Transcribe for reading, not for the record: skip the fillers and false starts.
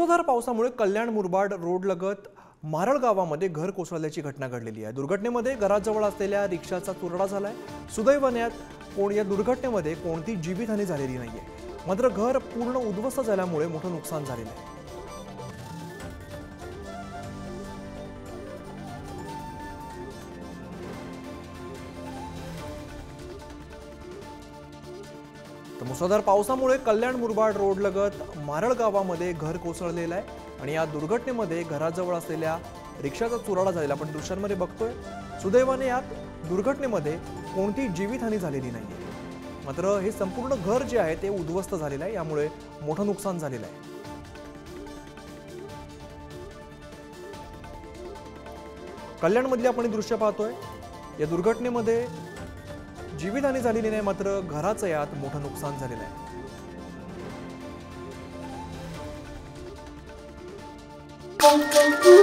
मुसळधार पावसामुळे कल्याण मुरबाड रोड लगत मारळ गावामध्ये घर कोसळल्याची घटना घडलेली आहे। दुर्घटनेमध्ये घराजवळ असलेल्या रिक्षाचा चुरडा झालाय। सुदैवाने या दुर्घटनेमध्ये कोणती जीवितहानी झालेली नाहीये, मात्र घर पूर्ण उद्ध्वस्त झाल्यामुळे मोठं नुकसान झालेलं आहे। मुसळधार पावसामुळे कल्याण मुरबाड रोड लगत मारळ गावामध्ये घर कोसळलेलं आहे आणि या दुर्घटनेमध्ये घराजवळ असलेल्या रिक्षाचा चुराडा झालेला आपण दृश्यांमध्ये बघतोय। सुदैवाने यात दुर्घटनेमध्ये कोणती जीवितहानी झालेली नाहीये, मात्र हे संपूर्ण घर जे आहे ते उद्ध्वस्त झालेलं आहे, यामुळे मोठं नुकसान झालेलं आहे। कल्याणमधली आपण दृश्य पाहतोय। या दुर्घटनेमध्ये जीवितहानी झालेली नाही, मात्र घराचं यात मोठं नुकसान झालेलं आहे। Thank you.